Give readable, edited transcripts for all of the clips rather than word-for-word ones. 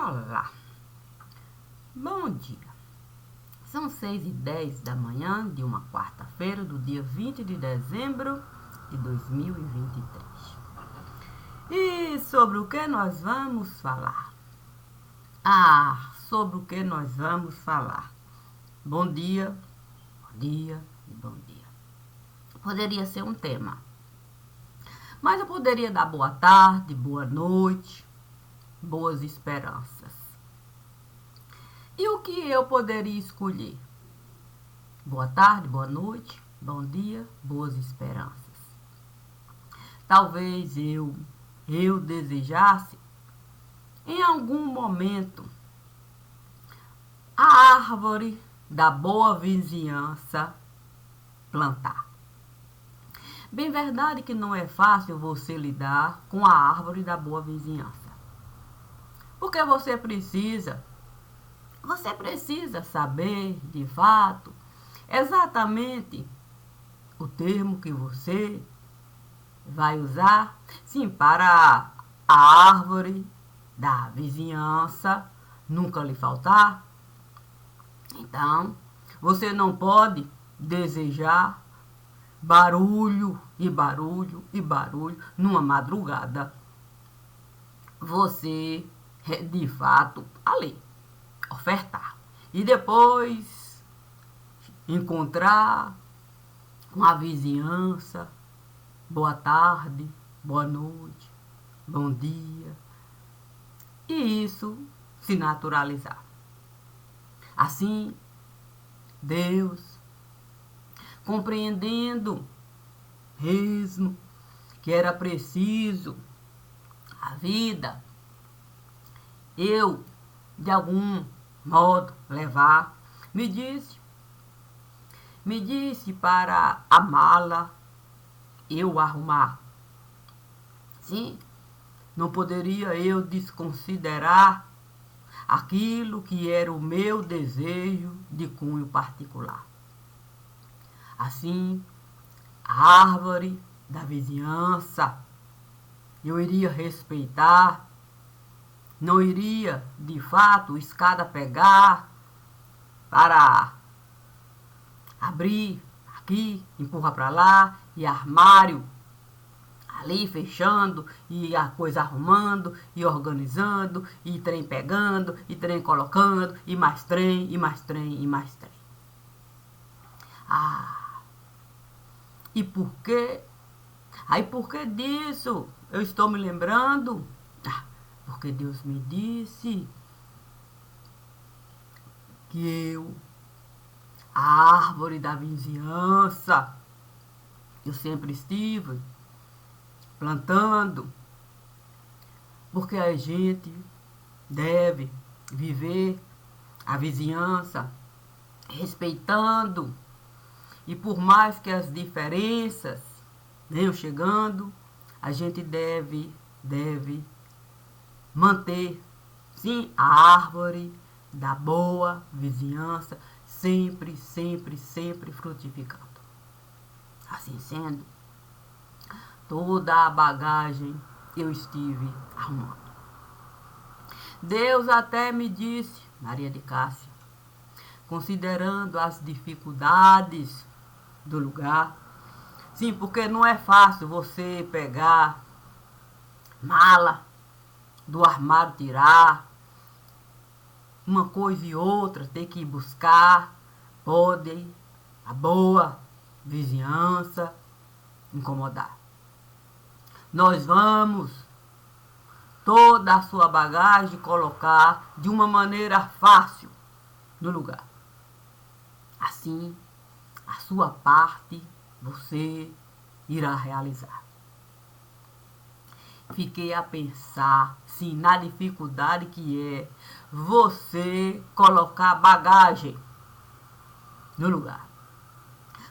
Olá, bom dia. São 6h10 da manhã de uma quarta-feira do dia 20 de dezembro de 2023. E sobre o que nós vamos falar? Sobre o que nós vamos falar. Bom dia, bom dia e bom dia. Poderia ser um tema, mas eu poderia dar boa tarde, boa noite, boas esperanças. E o que eu poderia escolher? Boa tarde, boa noite, bom dia, boas esperanças. Talvez eu desejasse, em algum momento, a árvore da boa vizinhança plantar. Bem verdade que não é fácil você lidar com a árvore da boa vizinhança. Porque você precisa saber, de fato, exatamente o termo que você vai usar, sim, para a árvore da vizinhança nunca lhe faltar. Então, você não pode desejar barulho e barulho e barulho numa madrugada. Você, de fato, ali, ofertar. E depois encontrar com a vizinhança, boa tarde, boa noite, bom dia. E isso se naturalizar. Assim, Deus, compreendendo mesmo que era preciso a vida, eu, de algum modo, levar, me disse para a mala eu arrumar. Sim, não poderia eu desconsiderar aquilo que era o meu desejo de cunho particular. Assim, a árvore da vizinhança eu iria respeitar, não iria, de fato, escada pegar para abrir aqui, empurra para lá, e armário ali fechando, e a coisa arrumando, e organizando, e trem pegando, e trem colocando, e mais trem, e mais trem, e mais trem. E por quê? Aí por que disso? Eu estou me lembrando? Porque Deus me disse que a árvore da vizinhança, eu sempre estive plantando, porque a gente deve viver a vizinhança respeitando, e por mais que as diferenças venham chegando, a gente deve manter, sim, a árvore da boa vizinhança sempre, sempre, sempre frutificando. Assim sendo, toda a bagagem eu estive arrumando. Deus até me disse, Maria de Cássia, considerando as dificuldades do lugar, sim, porque não é fácil você pegar mala do armário, tirar uma coisa e outra, ter que ir buscar, pode a boa vizinhança incomodar. Nós vamos toda a sua bagagem colocar de uma maneira fácil no lugar. Assim, a sua parte você irá realizar. Fiquei a pensar, sim, na dificuldade que é você colocar bagagem no lugar.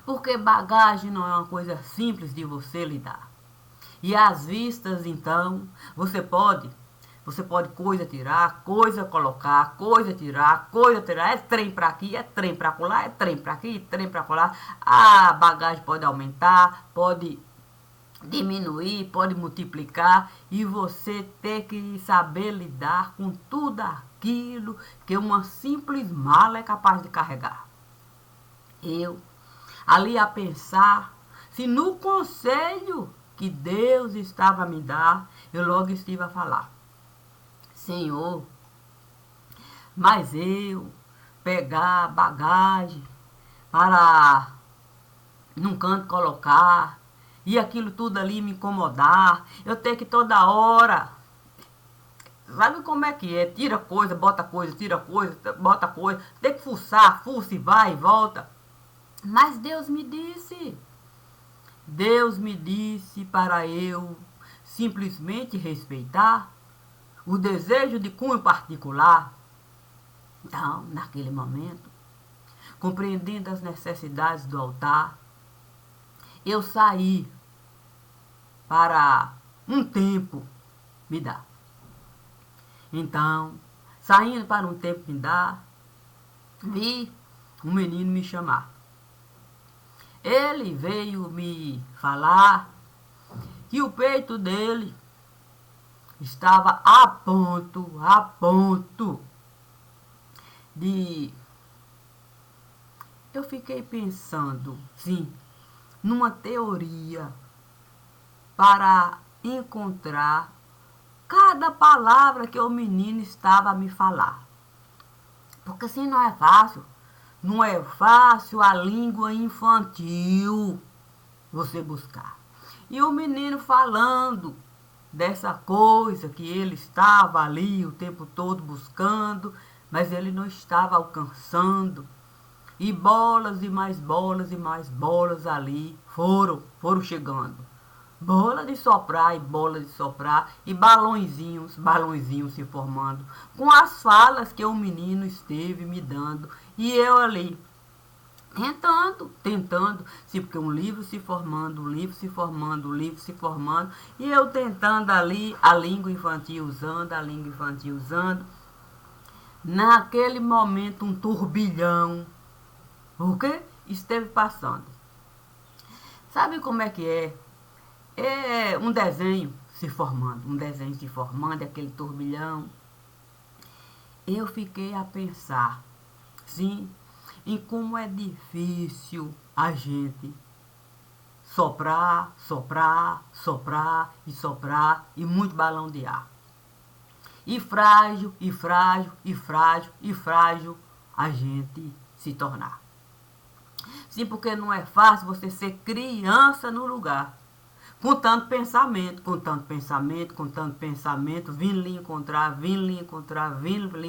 Porque bagagem não é uma coisa simples de você lidar. E às vistas, então, você pode coisa tirar, coisa colocar, coisa tirar, é trem para aqui, é trem para colar, é trem para aqui, trem para colar. A bagagem pode aumentar, pode diminuir, pode multiplicar, e você ter que saber lidar com tudo aquilo que uma simples mala é capaz de carregar. Eu, ali a pensar, se no conselho que Deus estava a me dar, eu logo estive a falar: Senhor, mas eu pegar bagagem para num canto colocar, e aquilo tudo ali me incomodar, eu ter que toda hora, sabe como é que é? Tira coisa, tira coisa, bota coisa, tem que fuçar, fuça e vai e volta. Mas Deus me disse para eu simplesmente respeitar o desejo de cunho particular. Então, naquele momento, compreendendo as necessidades do altar, eu saí para um tempo me dar. Então, saindo para um tempo me dar, vi um menino me chamar. Ele veio me falar que o peito dele estava a ponto de... Eu fiquei pensando, sim, numa teoria para encontrar cada palavra que o menino estava a me falar. Porque assim não é fácil. Não é fácil a língua infantil você buscar. E o menino falando dessa coisa que ele estava ali o tempo todo buscando, mas ele não estava alcançando. E bolas e mais bolas e mais bolas ali foram chegando. Bola de soprar e bola de soprar e balõezinhos se formando com as falas que o menino esteve me dando e eu ali tentando, sim, porque um livro se formando, um livro se formando, um livro se formando e eu tentando ali a língua infantil usando. Naquele momento um turbilhão, o que esteve passando. Sabe como é que é? É um desenho se formando, aquele turbilhão. Eu fiquei a pensar, sim, em como é difícil a gente soprar e muito balão de ar. E frágil a gente se tornar. Sim, porque não é fácil você ser criança no lugar. Com tanto pensamento, vindo lhe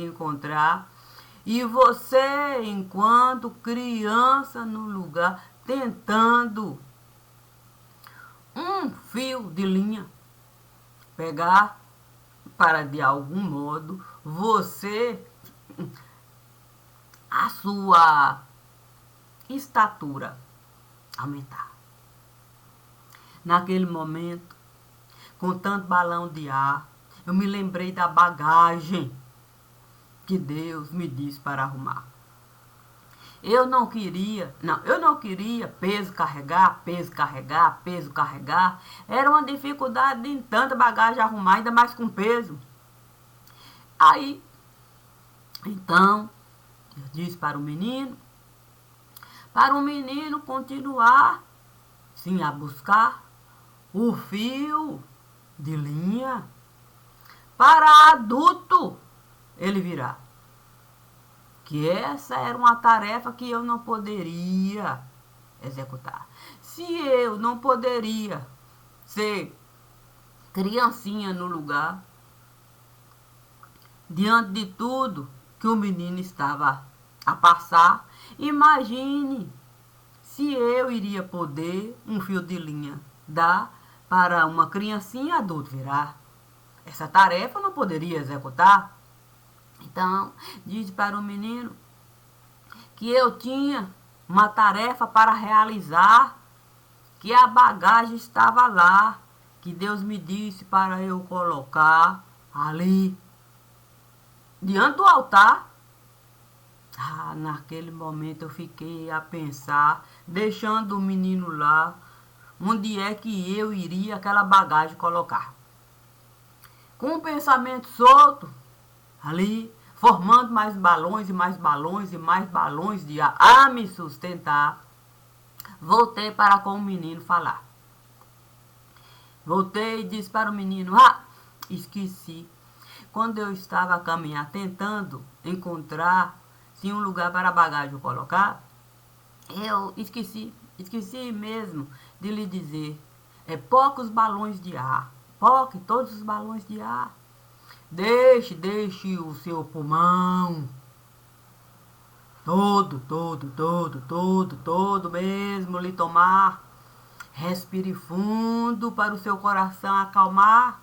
encontrar. E você, enquanto criança no lugar, tentando um fio de linha pegar para de algum modo você, a sua estatura aumentar. Naquele momento, com tanto balão de ar, eu me lembrei da bagagem que Deus me disse para arrumar. Eu não queria peso carregar. Era uma dificuldade em tanta bagagem arrumar, ainda mais com peso. Aí, então, eu disse para o menino continuar, sim, a buscar o fio de linha para adulto ele virá. Que essa era uma tarefa que eu não poderia executar. Se eu não poderia ser criancinha no lugar, diante de tudo que o menino estava a passar, imagine se eu iria poder um fio de linha dar para uma criancinha adulta virar. Essa tarefa eu não poderia executar. Então, disse para o menino que eu tinha uma tarefa para realizar, que a bagagem estava lá, que Deus me disse para eu colocar ali, diante do altar. Naquele momento eu fiquei a pensar, deixando o menino lá, onde é que eu iria aquela bagagem colocar. Com o pensamento solto, ali, formando mais balões e mais balões e mais balões de ar a me sustentar, voltei para com o menino falar. Voltei e disse para o menino, esqueci. Quando eu estava a caminhar, tentando encontrar se um lugar para a bagagem colocar, eu esqueci mesmo de lhe dizer, poucos balões de ar, todos os balões de ar. Deixe o seu pulmão todo mesmo lhe tomar. Respire fundo para o seu coração acalmar.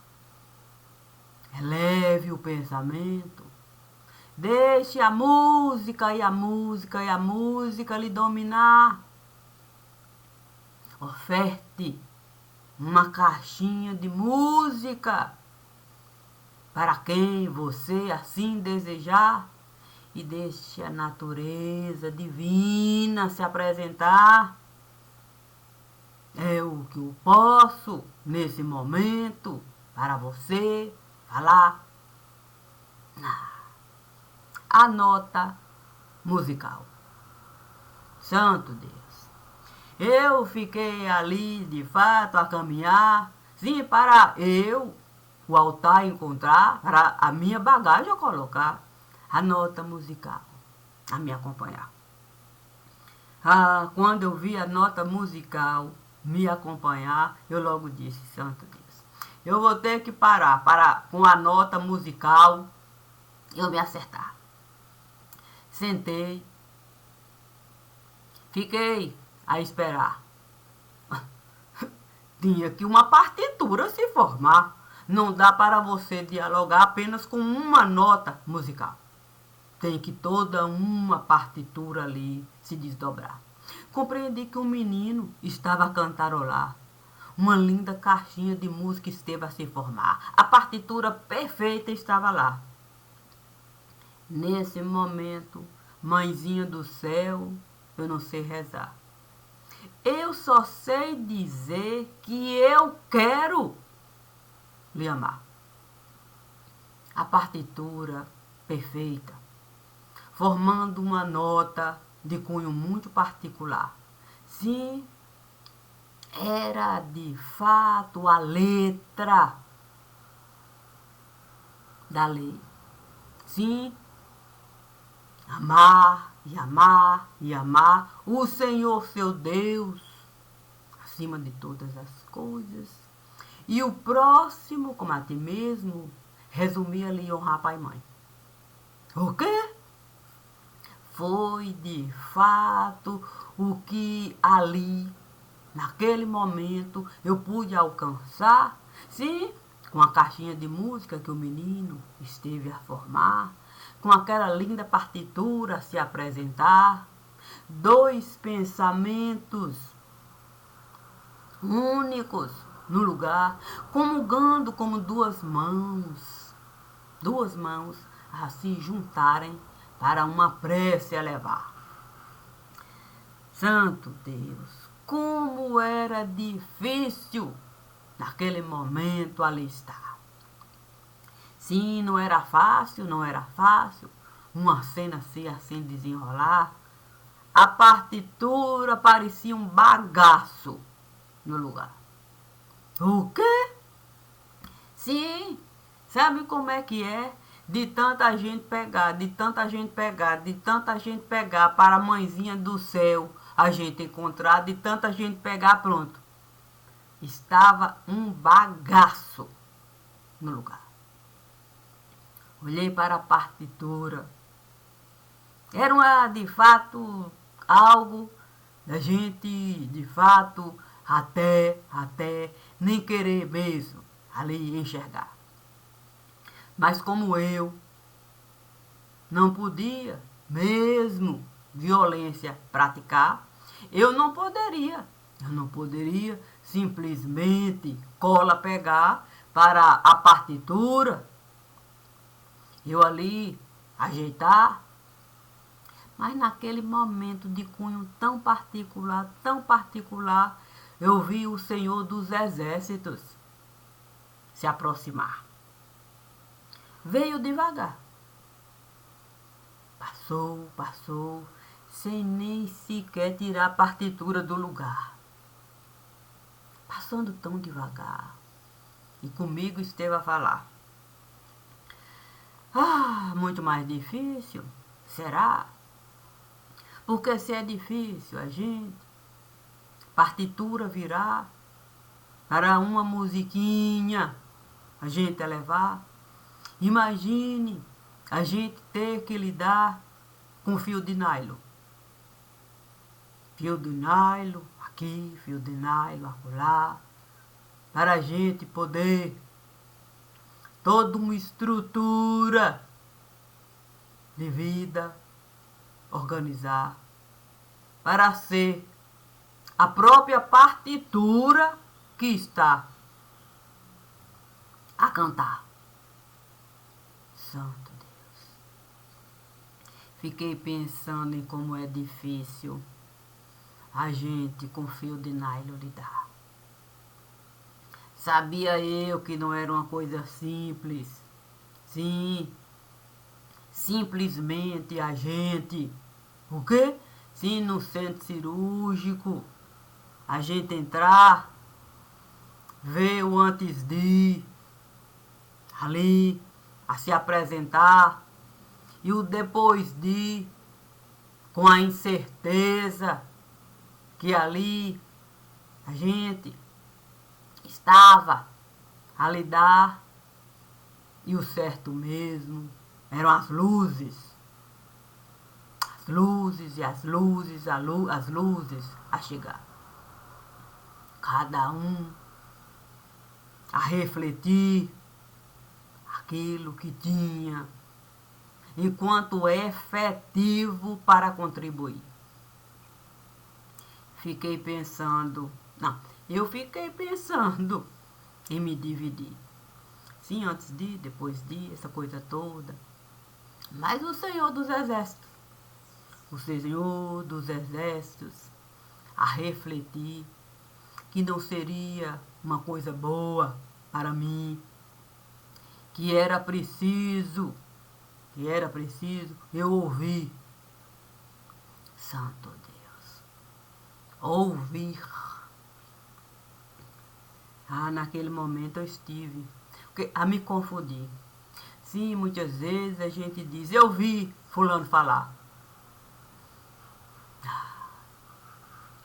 Eleve o pensamento. Deixe a música lhe dominar. Oferte uma caixinha de música para quem você assim desejar e deixe a natureza divina se apresentar. É o que eu posso nesse momento para você falar. A nota musical. Santo Deus. Eu fiquei ali de fato a caminhar, sim, para o altar encontrar, para a minha bagagem eu colocar a nota musical, a me acompanhar. Quando eu vi a nota musical me acompanhar, eu logo disse, Santo Deus, eu vou ter que parar para com a nota musical eu me acertar. Sentei, fiquei a esperar. Tinha que uma partitura se formar. Não dá para você dialogar apenas com uma nota musical. Tem que toda uma partitura ali se desdobrar. Compreendi que o menino estava a cantarolar. Uma linda caixinha de música esteve a se formar. A partitura perfeita estava lá. Nesse momento, mãezinha do céu, eu não sei rezar. Eu só sei dizer que eu quero lhe amar. A partitura perfeita, formando uma nota de cunho muito particular. Sim, era de fato a letra da lei. Sim, amar e amar e amar o Senhor seu Deus acima de todas as coisas. E o próximo, como a ti mesmo, resumia-lhe honrar pai e mãe. O quê? Foi de fato o que ali, naquele momento, eu pude alcançar. Sim, com a caixinha de música que o menino esteve a formar, com aquela linda partitura a se apresentar, dois pensamentos únicos no lugar, comungando como duas mãos a se juntarem para uma prece elevar. Santo Deus, como era difícil naquele momento ali estar. Sim, não era fácil, uma cena assim desenrolar. A partitura parecia um bagaço no lugar. O quê? Sim, sabe como é que é? De tanta gente pegar para a mãezinha do céu a gente encontrar, de tanta gente pegar, pronto. Estava um bagaço no lugar. Olhei para a partitura. Era de fato algo da gente, de fato, até nem querer mesmo ali enxergar. Mas como eu não podia mesmo violência praticar, eu não poderia simplesmente pegar para a partitura, eu ali ajeitar. Mas naquele momento de cunho tão particular, eu vi o Senhor dos Exércitos se aproximar. Veio devagar. Passou, passou, sem nem sequer tirar a partitura do lugar. Passando tão devagar. E comigo esteve a falar. Ah, muito mais difícil? Será? Porque se é difícil, a gente, partitura virar para uma musiquinha, a gente levar. Imagine a gente ter que lidar com fio de nylon. Fio de nylon aqui, fio de nylon acolá, para a gente poder toda uma estrutura de vida organizar para ser a própria partitura que está a cantar. Santo Deus. Fiquei pensando em como é difícil a gente com fio de nylon lidar. Sabia eu que não era uma coisa simples. Sim, simplesmente a gente. O quê? Sim, no centro cirúrgico, a gente entrar, ver o antes de, ali, a se apresentar, e o depois de, com a incerteza que ali a gente estava a lidar, e o certo mesmo eram as luzes. As luzes e as luzes, as luzes a chegar. Cada um a refletir aquilo que tinha enquanto efetivo para contribuir. Eu fiquei pensando em me dividir. Sim, antes de, depois de, essa coisa toda. Mas o Senhor dos Exércitos, a refletir que não seria uma coisa boa para mim, que era preciso eu ouvir. Santo Deus. Ouvir. Ah, naquele momento eu estive a me confundir. Sim, muitas vezes a gente diz, eu vi fulano falar.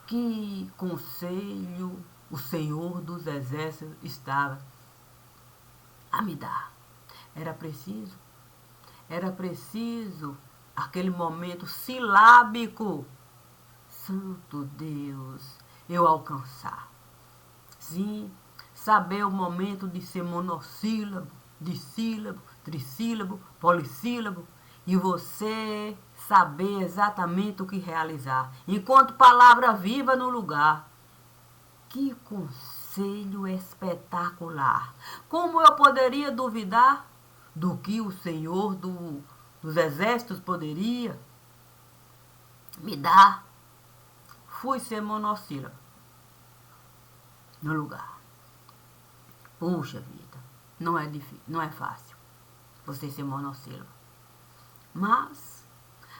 Que conselho o Senhor dos Exércitos estava a me dar. Era preciso aquele momento silábico, Santo Deus, eu alcançar. Sim, saber o momento de ser monossílabo, dissílabo, trissílabo, polissílabo, e você saber exatamente o que realizar, enquanto palavra viva no lugar. Que conselho espetacular! Como eu poderia duvidar do que o Senhor dos Exércitos poderia me dar? Fui ser monossílabo no lugar. Puxa vida, não é difícil, não é fácil você ser monossílabo. Mas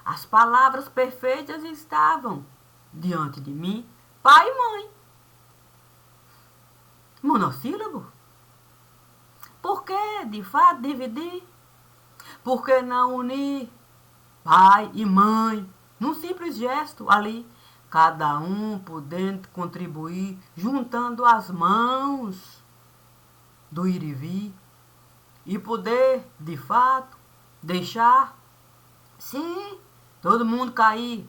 as palavras perfeitas estavam diante de mim, pai e mãe. Monossílabo? Por que, de fato, dividir? Por que não unir pai e mãe num simples gesto ali? Cada um podendo contribuir, juntando as mãos do ir e vir, e poder, de fato, deixar, sim, todo mundo cair.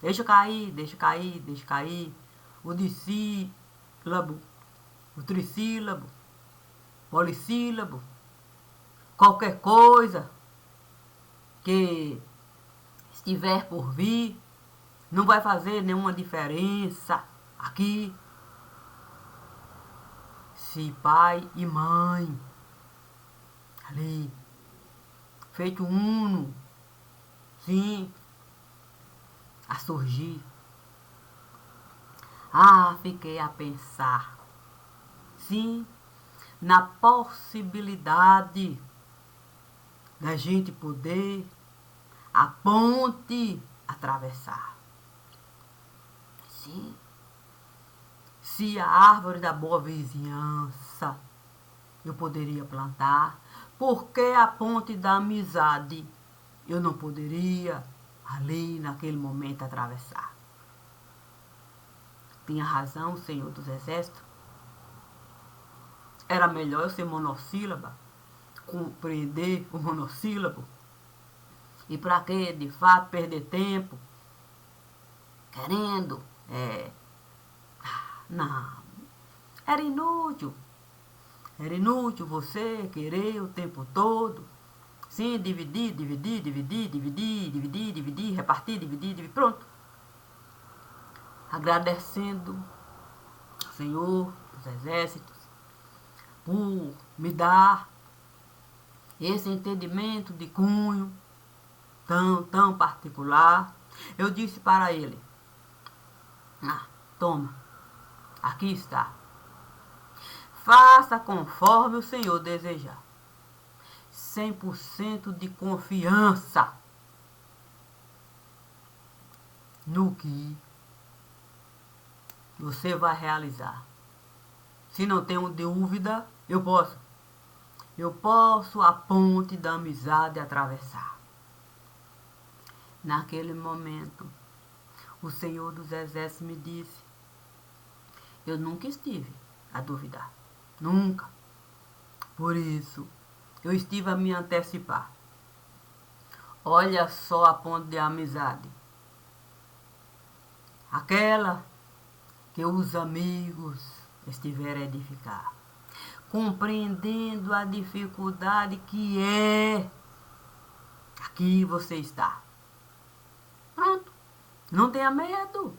Deixa cair, deixa cair, deixa cair. O dissílabo, o trissílabo, polissílabo, qualquer coisa que estiver por vir, não vai fazer nenhuma diferença aqui. Se pai e mãe, ali, feito uno, sim, a surgir. Fiquei a pensar, sim, na possibilidade da gente poder a ponte atravessar. Sim, se a árvore da boa vizinhança eu poderia plantar, por que a ponte da amizade eu não poderia ali naquele momento atravessar? Tinha razão o Senhor dos Exércitos. Era melhor eu ser monossílaba, compreender o monossílabo. E para que, de fato, perder tempo querendo? Não. Era inútil. Era inútil você querer o tempo todo. Sim, dividir, repartir, dividir, pronto. Agradecendo ao Senhor dos Exércitos por me dar esse entendimento de cunho tão particular. Eu disse para ele, toma, aqui está. Faça conforme o Senhor desejar. 100% de confiança no que você vai realizar. Se não tenho dúvida, eu posso a ponte da amizade atravessar. Naquele momento, o Senhor dos Exércitos me disse, eu nunca estive a duvidar. Nunca. Por isso, eu estive a me antecipar. Olha só a ponte de amizade. Aquela que os amigos estiveram a edificar. Compreendendo a dificuldade que é. Aqui você está. Pronto. Não tenha medo.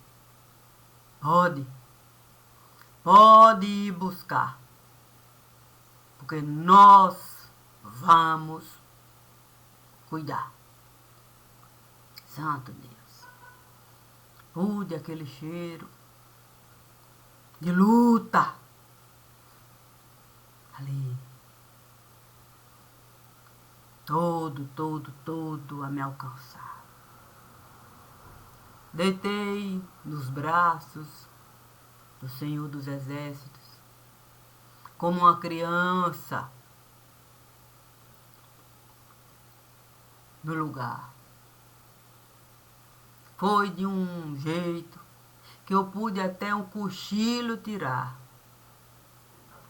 Pode ir buscar. Porque nós vamos cuidar. Santo Deus. Pude aquele cheiro de luta ali. Todo a me alcançar. Deitei nos braços do Senhor dos Exércitos, como uma criança no lugar. Foi de um jeito que eu pude até um cochilo tirar.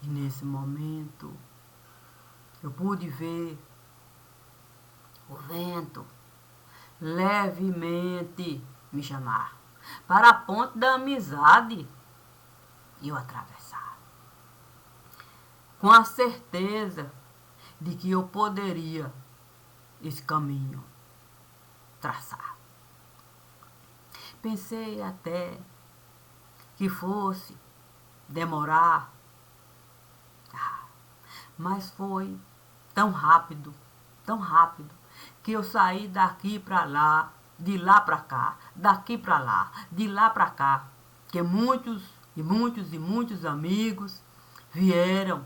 E nesse momento eu pude ver o vento levemente me chamar para a ponte da amizade e eu atravessar. Com a certeza de que eu poderia esse caminho traçar. Pensei até que fosse demorar, mas foi tão rápido, que eu saí daqui para lá, de lá para cá, daqui para lá, de lá para cá, que muitos amigos vieram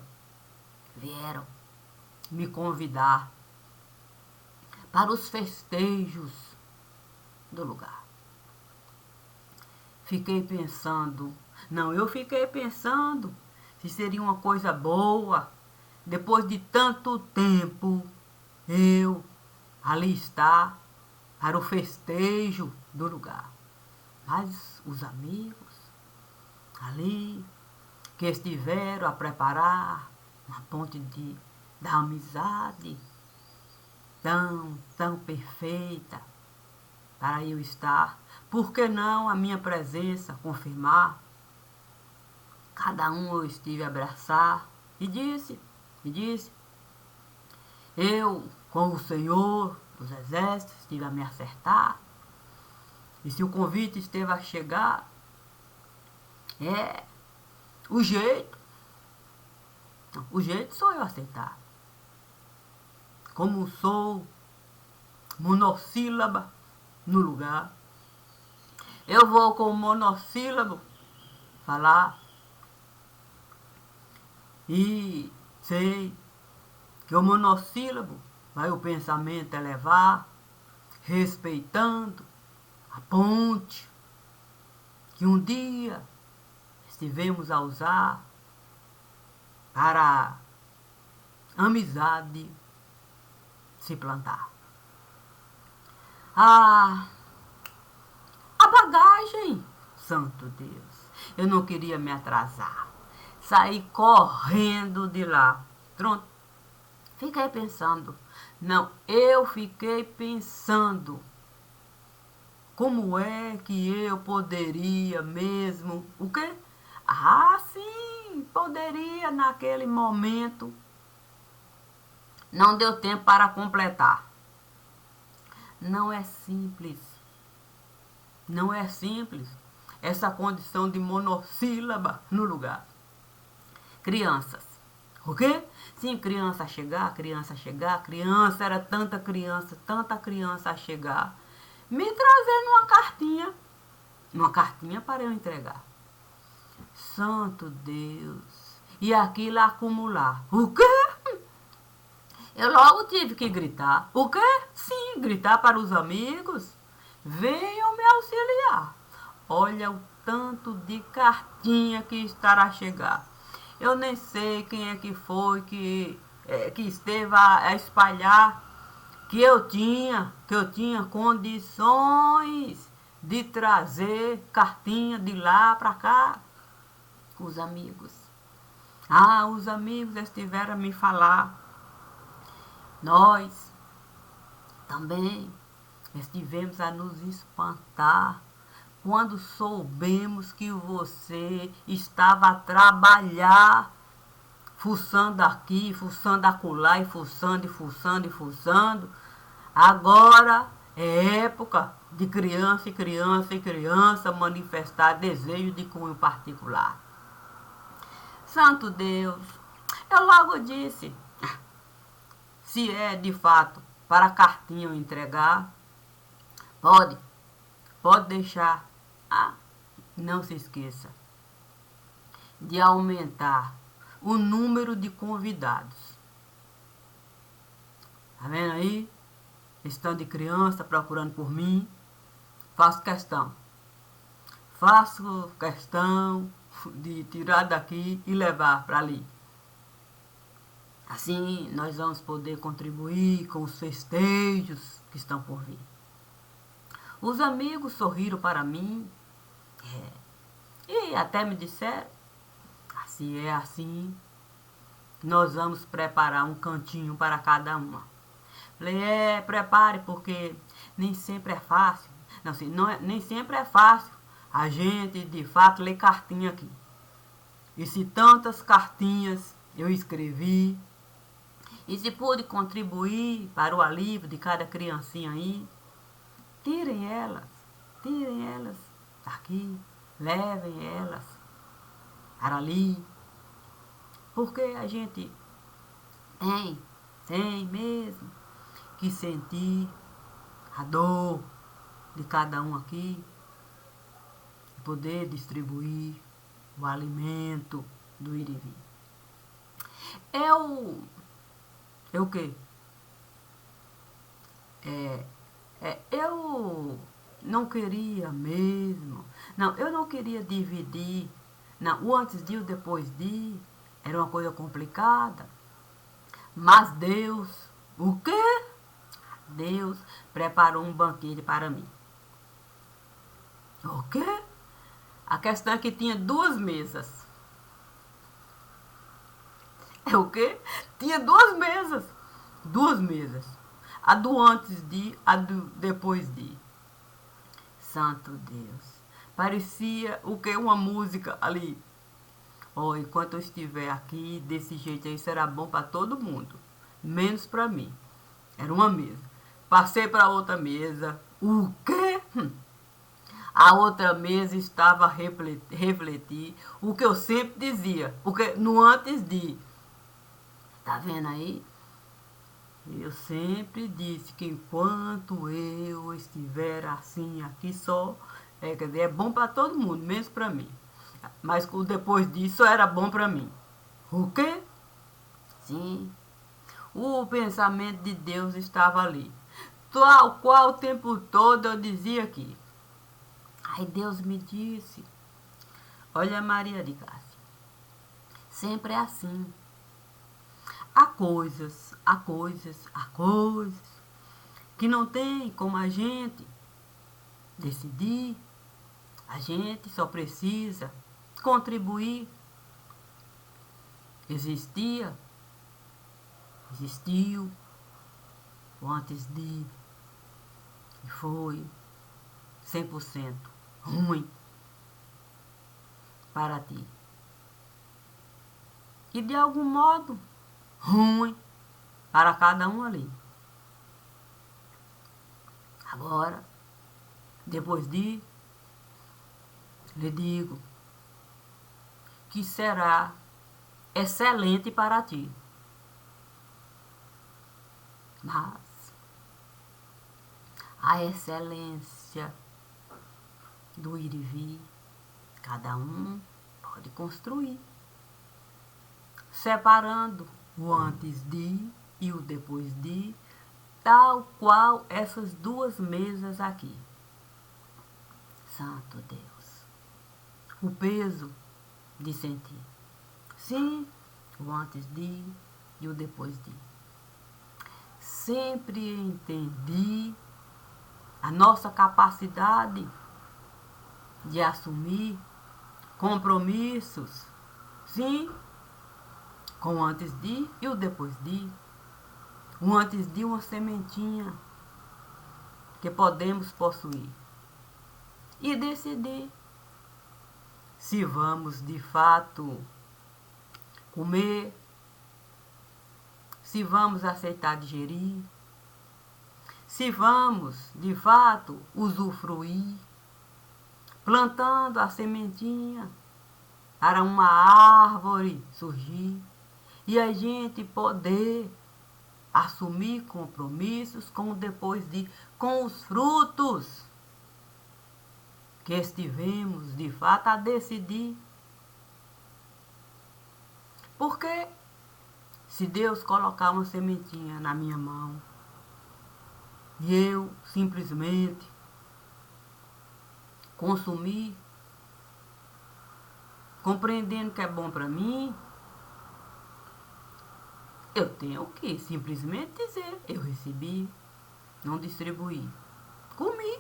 me convidar para os festejos do lugar. Eu fiquei pensando se seria uma coisa boa, depois de tanto tempo, eu ali estar para o festejo do lugar. Mas os amigos ali que estiveram a preparar uma ponte da amizade tão perfeita para eu estar, por que não a minha presença confirmar? Cada um eu estive a abraçar e disse, eu com o Senhor dos Exércitos estive a me acertar, e se o convite esteve a chegar, o jeito sou eu aceitar. Como sou monossílaba no lugar, eu vou com o monossílabo falar. E sei que o monossílabo vai o pensamento elevar, respeitando a ponte que um dia estivemos a usar para a amizade se plantar. A bagagem, santo Deus, eu não queria me atrasar. Saí correndo de lá. Pronto. Fiquei pensando. Não, eu fiquei pensando. Como é que eu poderia mesmo... O quê? Ah, sim, poderia naquele momento. Não deu tempo para completar. Não é simples. Não é simples essa condição de monossílaba no lugar. Crianças. O quê? Sim, criança a chegar, criança a chegar, criança, era tanta criança a chegar, me trazendo uma cartinha para eu entregar. Santo Deus. E aquilo acumular. O quê? Eu logo tive que gritar. O quê? Sim, gritar para os amigos. Venham me auxiliar. Olha o tanto de cartinha que estará a chegar. Eu nem sei quem é que foi que esteve a espalhar que eu tinha condições de trazer cartinha de lá para cá. Os amigos. Ah, os amigos estiveram a me falar. Nós também estivemos a nos espantar quando soubemos que você estava a trabalhar, fuçando aqui, fuçando acolá, e fuçando, e fuçando, e fuçando. Agora é época de criança e criança e criança manifestar desejo de cunho particular. Santo Deus, eu logo disse, se é de fato para a cartinha eu entregar, pode deixar. Ah, não se esqueça de aumentar o número de convidados. Tá vendo aí? Estando de criança procurando por mim, faço questão de tirar daqui e levar para ali. Assim nós vamos poder contribuir com os festejos que estão por vir. Os amigos sorriram para mim e até me disseram, se é assim, nós vamos preparar um cantinho para cada uma. Falei, prepare, porque nem sempre é fácil. Não, assim, nem sempre é fácil a gente, de fato, ler cartinha aqui. E se tantas cartinhas eu escrevi, e se pude contribuir para o alívio de cada criancinha aí, tirem elas daqui, levem elas para ali, porque a gente tem mesmo que sentir a dor de cada um aqui, e poder distribuir o alimento do ir e vir. Eu o quê? Eu não queria mesmo. Não, eu não queria dividir. Não, o antes de e o depois de era uma coisa complicada. Mas Deus, o quê? Deus preparou um banquete para mim. O quê? A questão é que tinha 2 mesas. É o quê? Tinha 2 mesas. 2 mesas. A do antes de, a do depois de. Santo Deus. Parecia o que? Uma música ali. Oh, enquanto eu estiver aqui, desse jeito aí, será bom para todo mundo. Menos para mim. Era uma mesa. Passei para outra mesa. O quê? A outra mesa estava a refletir o que eu sempre dizia. Porque no antes de. Tá vendo aí? Eu sempre disse que enquanto eu estiver assim aqui só, quer dizer, é bom para todo mundo, menos para mim. Mas depois disso era bom para mim. O quê? Sim, o pensamento de Deus estava ali. Tal qual o tempo todo eu dizia aqui. Aí Deus me disse, olha Maria de Cássia, sempre é assim. Há coisas, há coisas, há coisas que não tem como a gente decidir. A gente só precisa contribuir. Existia, existiu, o antes de, e foi 100% ruim para ti. E de algum modo, ruim para cada um ali. Agora, depois de, lhe digo que será excelente para ti. Mas a excelência do ir e vir, cada um pode construir, separando o antes de e o depois de, tal qual essas duas mesas aqui. Santo Deus, o peso de sentir. Sim, o antes de e o depois de. Sempre entendi a nossa capacidade de assumir compromissos, sim, com o antes de e o depois de. O antes de uma sementinha que podemos possuir e decidir se vamos de fato comer, se vamos aceitar digerir, se vamos de fato usufruir, plantando a sementinha para uma árvore surgir e a gente poder assumir compromissos com o depois de, com os frutos que estivemos de fato a decidir. Porque se Deus colocar uma sementinha na minha mão e eu simplesmente consumir, compreendendo que é bom para mim, eu tenho que simplesmente dizer, eu recebi, não distribuí, comi.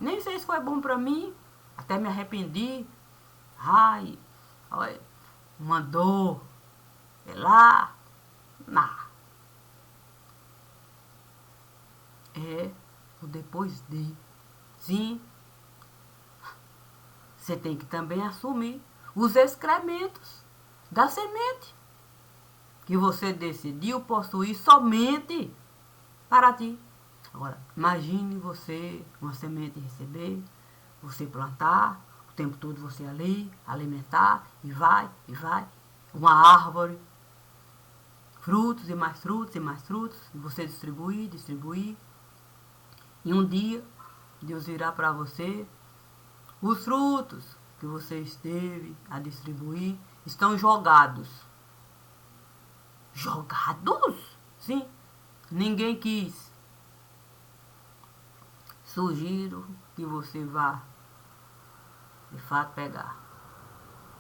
Nem sei se foi bom para mim, até me arrependi. Ai, olha, uma dor, sei lá, nada. É o depois de. Sim, você tem que também assumir os excrementos da semente que você decidiu possuir somente para ti. Agora, imagine você, uma semente receber, você plantar, o tempo todo você ali, alimentar, e vai, uma árvore, frutos e mais frutos e mais frutos, e você distribuir, e um dia, Deus virá para você, os frutos que você esteve a distribuir estão jogados. Jogados? Sim, ninguém quis. Sugiro que você vá, de fato, pegar.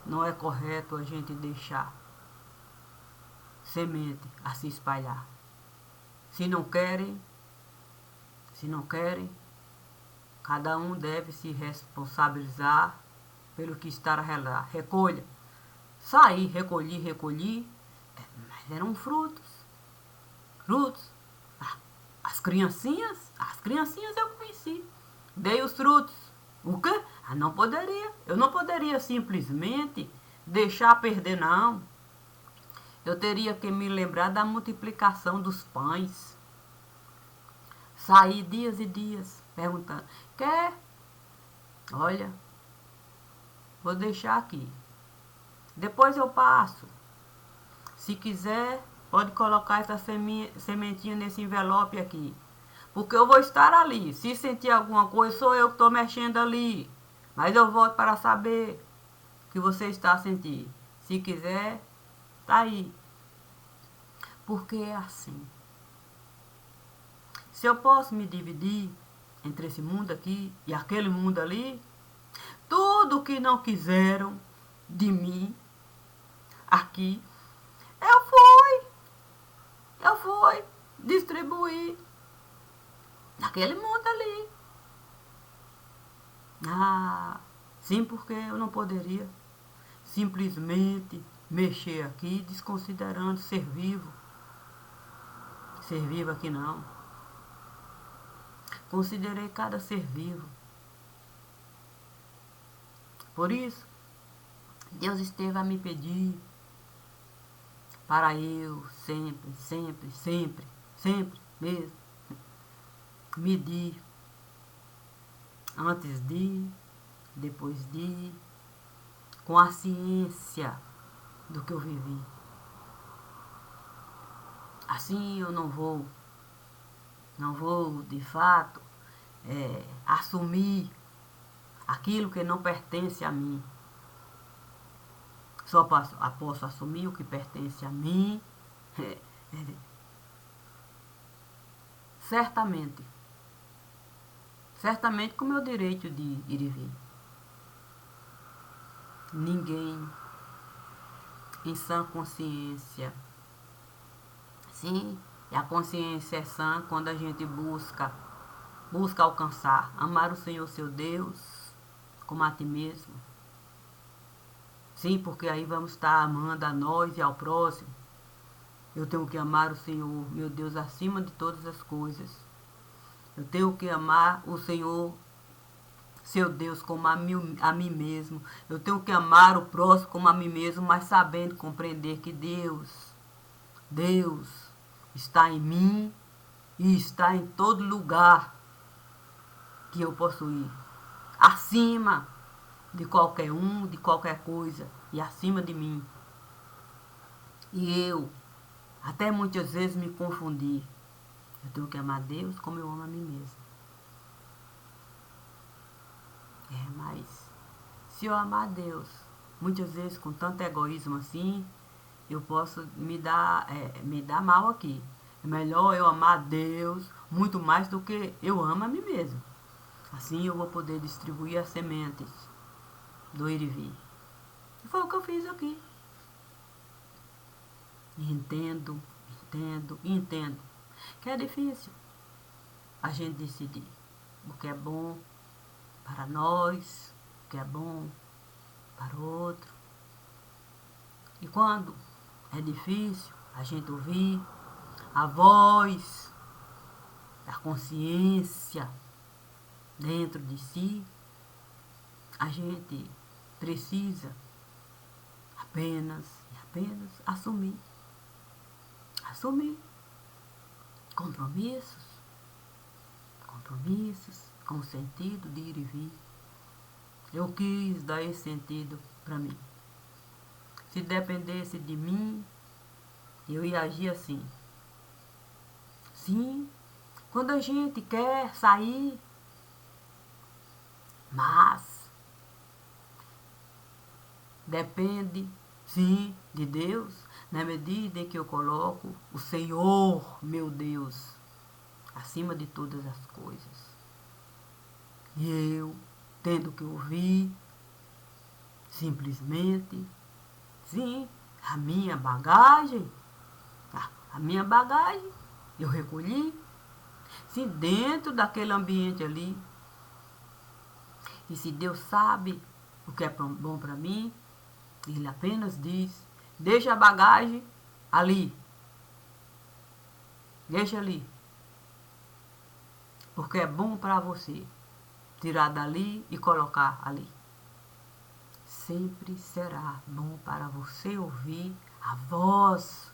Não é correto a gente deixar semente a se espalhar. Se não querem, cada um deve se responsabilizar pelo que está a relar. Recolha. Saí, recolhi, mas eram frutos. As criancinhas eu conheci. Dei os frutos. O quê? Não poderia. Eu não poderia simplesmente deixar perder, não. Eu teria que me lembrar da multiplicação dos pães. Saí dias e dias perguntando, quer? Olha, vou deixar aqui. Depois eu passo. Se quiser, pode colocar essa sementinha nesse envelope aqui. Porque eu vou estar ali. Se sentir alguma coisa, sou eu que estou mexendo ali. Mas eu volto para saber o que você está a sentir. Se quiser, tá aí. Porque é assim. Se eu posso me dividir entre esse mundo aqui e aquele mundo ali, tudo que não quiseram de mim aqui, eu fui distribuir naquele mundo ali. Ah, sim, porque eu não poderia simplesmente mexer aqui desconsiderando ser vivo. Ser vivo aqui não. Considerei cada ser vivo. Por isso, Deus esteve a me pedir para eu sempre mesmo medir antes de, depois de, com a ciência do que eu vivi. Assim eu não vou de fato assumir aquilo que não pertence a mim. Só posso assumir o que pertence a mim. Certamente com o meu direito de ir e vir. Ninguém em sã consciência. Sim, e a consciência é sã quando a gente busca alcançar, amar o Senhor seu Deus como a ti mesmo. Sim, porque aí vamos estar amando a nós e ao próximo. Eu tenho que amar o Senhor, meu Deus, acima de todas as coisas. Eu tenho que amar o Senhor, seu Deus, como a mim mesmo. Eu tenho que amar o próximo como a mim mesmo, mas sabendo compreender que Deus está em mim e está em todo lugar que eu posso ir. Acima de qualquer um, de qualquer coisa, e acima de mim. E eu, até muitas vezes me confundi. Eu tenho que amar Deus como eu amo a mim mesmo. Mas se eu amar Deus, muitas vezes com tanto egoísmo assim, eu posso me dar mal aqui. É melhor eu amar Deus muito mais do que eu amo a mim mesmo. Assim eu vou poder distribuir as sementes do ir e vir. E foi o que eu fiz aqui. Entendo que é difícil a gente decidir o que é bom para nós, o que é bom para o outro. E quando é difícil a gente ouvir a voz da consciência dentro de si, a gente precisa apenas assumir compromissos com o sentido de ir e vir. Eu quis dar esse sentido para mim. Se dependesse de mim, eu ia agir assim. Sim, quando a gente quer sair, mas depende, sim, de Deus, na medida em que eu coloco o Senhor, meu Deus, acima de todas as coisas. E eu, tendo que ouvir, simplesmente, sim, a minha bagagem, eu recolhi, sim, dentro daquele ambiente ali. E se Deus sabe o que é bom para mim, Ele apenas diz, deixa a bagagem ali. Deixa ali. Porque é bom para você tirar dali e colocar ali. Sempre será bom para você ouvir a voz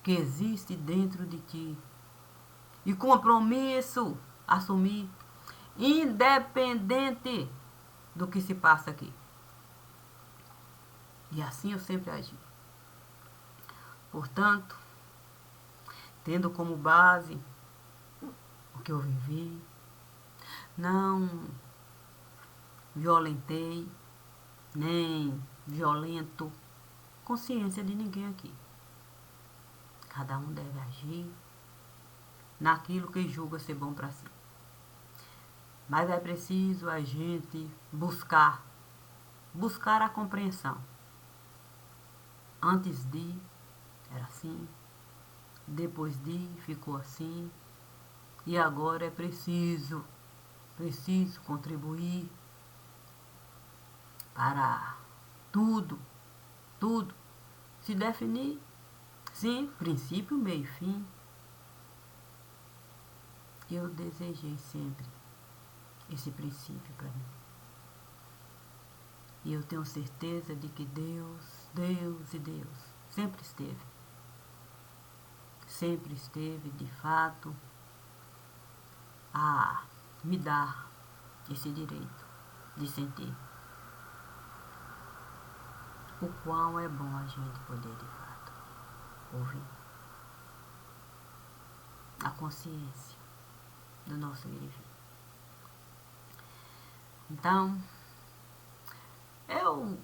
que existe dentro de ti. E compromisso assumir, independente do que se passa aqui. E assim eu sempre agi. Portanto, tendo como base o que eu vivi, não violentei, nem violento consciência de ninguém aqui. Cada um deve agir naquilo que julga ser bom para si. Mas é preciso a gente buscar a compreensão. Antes de, era assim, depois de, ficou assim, e agora é preciso contribuir para tudo se definir, sim, princípio, meio e fim. Eu desejei sempre esse princípio para mim. E eu tenho certeza de que Deus sempre esteve de fato a me dar esse direito de sentir. O quão é bom a gente poder de fato ouvir a consciência do nosso ir e vir. Então, eu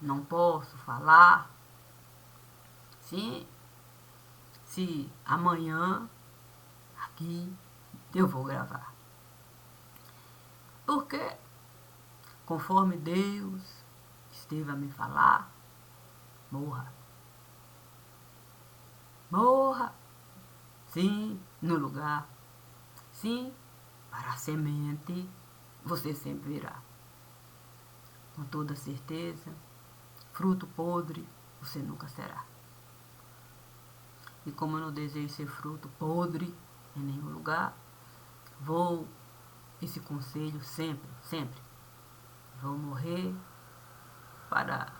não posso falar se amanhã aqui eu vou gravar. Porque, conforme Deus esteve a me falar, morra, sim, no lugar, sim, para a semente, você sempre virá. Com toda certeza, fruto podre, você nunca será. E como eu não desejo ser fruto podre em nenhum lugar, vou, esse conselho sempre, vou morrer para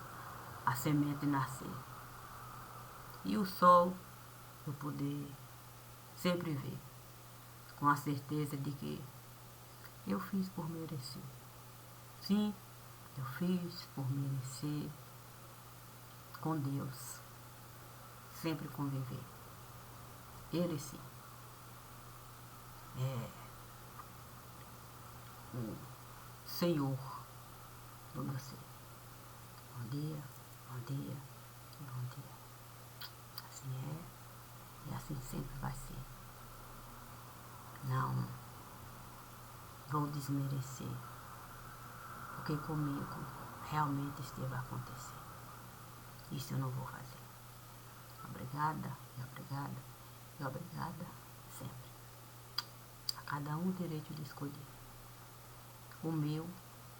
a semente nascer. E o sol eu poder sempre ver, com a certeza de que eu fiz por merecer. Sim, eu fiz por merecer com Deus, sempre conviver. Ele sim é o Senhor do meu ser. Bom dia, bom dia, bom dia. Assim é e assim sempre vai ser. Não vou desmerecer, porque comigo realmente esteve a acontecer. Isso eu não vou fazer. Obrigada e obrigada e obrigada sempre. A cada um o direito de escolher. O meu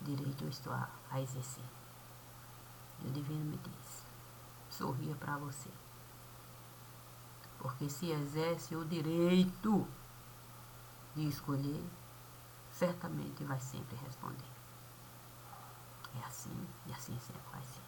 direito eu estou a exercer. E o divino me diz: sorria para você. Porque se exerce o direito de escolher, certamente vai sempre responder. É assim e assim sempre vai ser.